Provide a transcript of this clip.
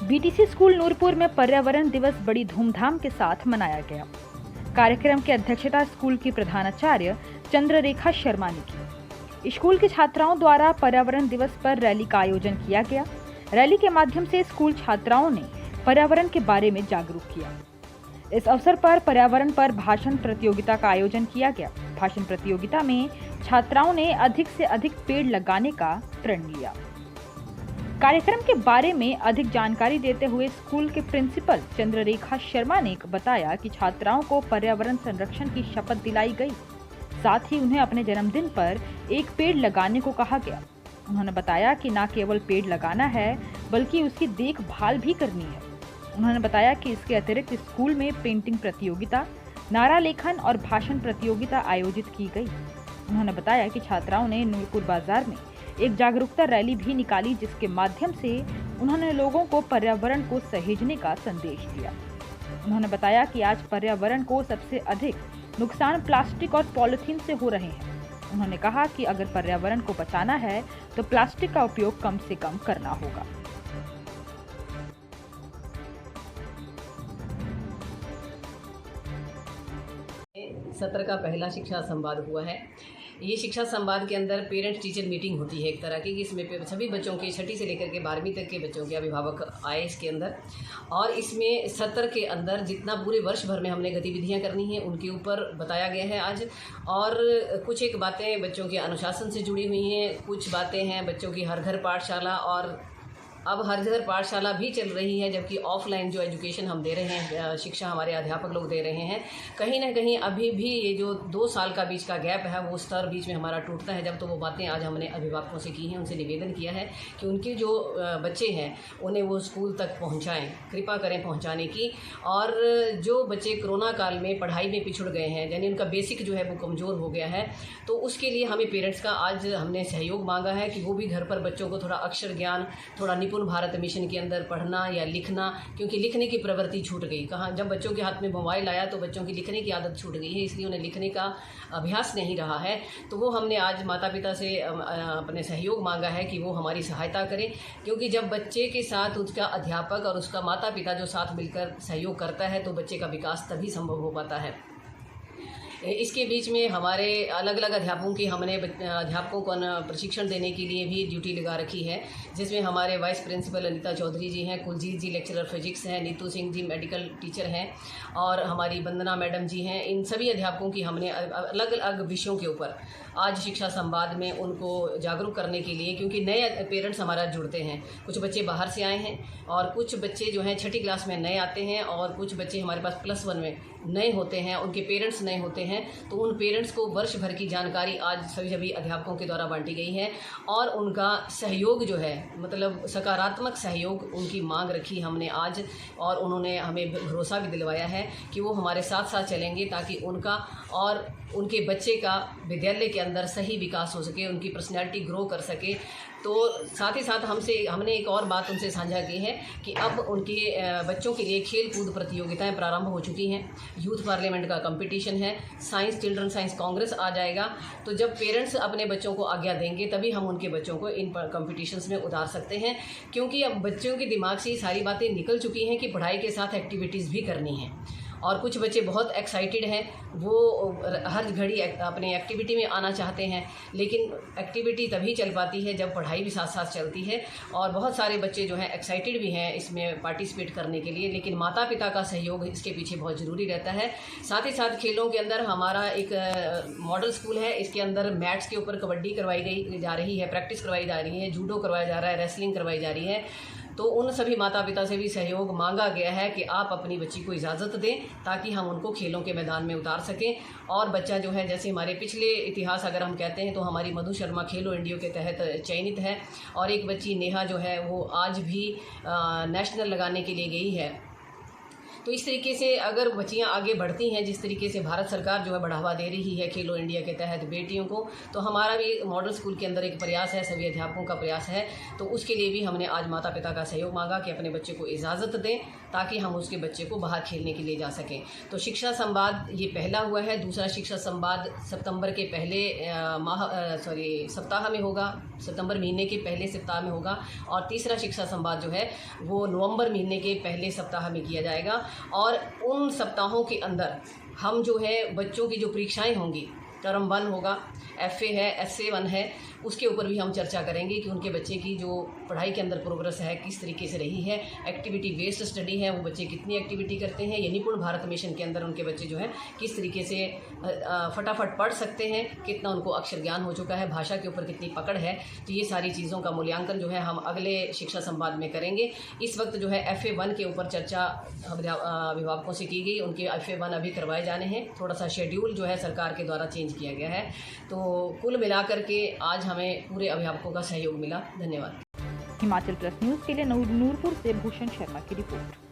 BTC school Nurpur में पर्यावरण दिवस बड़ी धूमधाम के साथ मनाया गया। कार्यक्रम की अध्यक्षता स्कूल की प्रधानाचार्य चंद्ररेखा शर्मा ने की। स्कूल की छात्राओं द्वारा पर्यावरण दिवस पर रैली का आयोजन किया गया। रैली के माध्यम से स्कूल छात्राओं ने पर्यावरण के बारे में जागरूक किया। इस अवसर पर पर्यावरण पर भाषण प्रतियोगिता का आयोजन किया गया। भाषण प्रतियोगिता में छात्राओं ने अधिक से अधिक पेड़ लगाने का प्रण लिया। कार्यक्रम के बारे में अधिक जानकारी देते हुए स्कूल के प्रिंसिपल चंद्ररेखा शर्मा ने बताया कि छात्राओं को पर्यावरण संरक्षण की शपथ दिलाई गई। साथ ही उन्हें अपने जन्मदिन पर एक पेड़ लगाने को कहा गया। उन्होंने बताया कि न केवल पेड़ लगाना है बल्कि उसकी देखभाल भी करनी है। उन्होंने बताया कि इसके अतिरिक्त स्कूल में पेंटिंग प्रतियोगिता, नारा लेखन और भाषण प्रतियोगिता आयोजित की गई। उन्होंने बताया कि छात्राओं ने नूरपुर बाजार में एक जागरूकता रैली भी निकाली, जिसके माध्यम से उन्होंने लोगों को पर्यावरण को सहेजने का संदेश दिया। उन्होंने बताया कि आज पर्यावरण को सबसे अधिक नुकसान प्लास्टिक और पॉलीथीन से हो रहे हैं। उन्होंने कहा कि अगर पर्यावरण को बचाना है तो प्लास्टिक का उपयोग कम से कम करना होगा। सत्र का पहला शिक्षा संवाद हुआ है। ये शिक्षा संवाद के अंदर पेरेंट्स टीचर मीटिंग होती है एक तरह की, इसमें सभी बच्चों के 6ठी से लेकर के 12वीं तक के बच्चों के अभिभावक आए इसके अंदर। और इसमें सत्र के अंदर जितना पूरे वर्ष भर में हमने गतिविधियां करनी है उनके ऊपर बताया गया है आज। और कुछ एक बातें बच्चों के अनुशासन से जुड़ी हुई हैं, कुछ बातें हैं बच्चों की हर घर पाठशाला, और अब हर घर पाठशाला भी चल रही है, जबकि ऑफलाइन जो एजुकेशन हम दे रहे हैं, शिक्षा हमारे अध्यापक लोग दे रहे हैं। कहीं ना कहीं अभी भी ये जो 2 साल का बीच का गैप है वो स्तर बीच में हमारा टूटता है जब। तो वो बातें आज हमने अभिभावकों से की हैं, उनसे निवेदन किया है कि उनके जो बच्चे हैं उन्हें वो स्कूल तक पहुँचाएँ, कृपा करें पहुँचाने की। और जो बच्चे कोरोना काल में पढ़ाई में पिछड़ गए हैं, यानी उनका बेसिक जो है वो कमज़ोर हो गया है, तो उसके लिए हमें पेरेंट्स का आज हमने सहयोग मांगा है कि वो भी घर पर बच्चों को थोड़ा अक्षर ज्ञान, थोड़ा निपुण भारत मिशन के अंदर पढ़ना या लिखना, क्योंकि लिखने की प्रवृत्ति छूट गई। कहाँ जब बच्चों के हाथ में मोबाइल आया तो बच्चों की लिखने की आदत छूट गई है, इसलिए उन्हें लिखने का अभ्यास नहीं रहा है। तो वो हमने आज माता पिता से अपने सहयोग मांगा है कि वो हमारी सहायता करें, क्योंकि जब बच्चे के साथ उसका अध्यापक और उसका माता पिता जो साथ मिलकर सहयोग करता है तो बच्चे का विकास तभी संभव हो पाता है। इसके बीच में हमारे अलग अलग अध्यापकों की हमने अध्यापकों को प्रशिक्षण देने के लिए भी ड्यूटी लगा रखी है, जिसमें हमारे वाइस प्रिंसिपल अनिता चौधरी जी हैं, कुलजीत जी लेक्चरर फिजिक्स हैं, नीतू सिंह जी मेडिकल टीचर हैं और हमारी वंदना मैडम जी हैं। इन सभी अध्यापकों की हमने अलग अलग विषयों के ऊपर आज शिक्षा संवाद में उनको जागरूक करने के लिए, क्योंकि नए पेरेंट्स हमारा जुड़ते हैं, कुछ बच्चे बाहर से आए हैं और कुछ बच्चे जो हैं 6ठी क्लास में नए आते हैं और कुछ बच्चे हमारे पास +1 में नए होते हैं, उनके पेरेंट्स नए होते हैं। तो उन पेरेंट्स को वर्ष भर की जानकारी आज सभी अध्यापकों के द्वारा बांटी गई है और उनका सहयोग जो है, मतलब सकारात्मक सहयोग उनकी मांग रखी हमने आज, और उन्होंने हमें भरोसा भी दिलवाया है कि वो हमारे साथ साथ चलेंगे ताकि उनका और उनके बच्चे का विद्यालय के अंदर सही विकास हो सके, उनकी पर्सनैलिटी ग्रो कर सके। तो साथ ही साथ हमने एक और बात उनसे साझा की है कि अब उनके बच्चों के लिए खेल कूद प्रतियोगिताएं प्रारंभ हो चुकी हैं, यूथ पार्लियामेंट का कंपटीशन है, साइंस चिल्ड्रन साइंस कांग्रेस आ जाएगा। तो जब पेरेंट्स अपने बच्चों को आज्ञा देंगे तभी हम उनके बच्चों को इन कंपटीशंस में उतार सकते हैं, क्योंकि अब बच्चों के दिमाग से ये सारी बातें निकल चुकी हैं कि पढ़ाई के साथ एक्टिविटीज़ भी करनी है। और कुछ बच्चे बहुत एक्साइटेड हैं, वो हर घड़ी अपने एक्टिविटी में आना चाहते हैं, लेकिन एक्टिविटी तभी चल पाती है जब पढ़ाई भी साथ साथ चलती है। और बहुत सारे बच्चे जो हैं एक्साइटेड भी हैं इसमें पार्टिसिपेट करने के लिए, लेकिन माता पिता का सहयोग इसके पीछे बहुत ज़रूरी रहता है। साथ ही साथ खेलों के अंदर हमारा एक मॉडल स्कूल है, इसके अंदर मैट्स के ऊपर कबड्डी करवाई जा रही है, प्रैक्टिस करवाई जा रही है, जूडो करवाया जा रहा है, रेसलिंग करवाई जा रही है। तो उन सभी माता पिता से भी सहयोग मांगा गया है कि आप अपनी बच्ची को इजाज़त दें ताकि हम उनको खेलों के मैदान में उतार सकें। और बच्चा जो है, जैसे हमारे पिछले इतिहास अगर हम कहते हैं तो हमारी मधु शर्मा खेलो इंडिया के तहत चयनित है, और एक बच्ची नेहा जो है वो आज भी नेशनल लगाने के लिए गई है। तो इस तरीके से अगर बच्चियाँ आगे बढ़ती हैं, जिस तरीके से भारत सरकार जो है बढ़ावा दे रही है खेलो इंडिया के तहत बेटियों को, तो हमारा भी मॉडल स्कूल के अंदर एक प्रयास है, सभी अध्यापकों का प्रयास है। तो उसके लिए भी हमने आज माता पिता का सहयोग मांगा कि अपने बच्चे को इजाज़त दें ताकि हम उसके बच्चे को बाहर खेलने के लिए जा सकें। तो शिक्षा संवाद ये पहला हुआ है। दूसरा शिक्षा संवाद सितंबर के पहले सप्ताह में होगा, सितंबर महीने के पहले सप्ताह में होगा। और तीसरा शिक्षा संवाद जो है वो नवंबर महीने के पहले सप्ताह में किया जाएगा। और उन सप्ताहों के अंदर हम जो है बच्चों की जो परीक्षाएं होंगी, टर्म 1 होगा, FA है, SA 1 है, उसके ऊपर भी हम चर्चा करेंगे कि उनके बच्चे की जो पढ़ाई के अंदर प्रोग्रेस है किस तरीके से रही है। एक्टिविटी बेस्ड स्टडी है, वो बच्चे कितनी एक्टिविटी करते हैं। ये निपुण भारत मिशन के अंदर उनके बच्चे जो हैं किस तरीके से फटाफट पढ़ सकते हैं, कितना उनको अक्षर ज्ञान हो चुका है, भाषा के ऊपर कितनी पकड़ है। तो ये सारी चीज़ों का मूल्यांकन जो है हम अगले शिक्षा संवाद में करेंगे। इस वक्त जो है FA 1 के ऊपर चर्चा अभिभावकों से की गई। उनके FA 1 अभी करवाए जाने हैं। थोड़ा सा शेड्यूल जो है सरकार के द्वारा चेंज किया गया है। तो कुल मिलाकर के आज हमें पूरे अभिभावकों का सहयोग मिला। धन्यवाद। हिमाचल प्लस न्यूज़ के लिए नूरपुर से भूषण शर्मा की रिपोर्ट।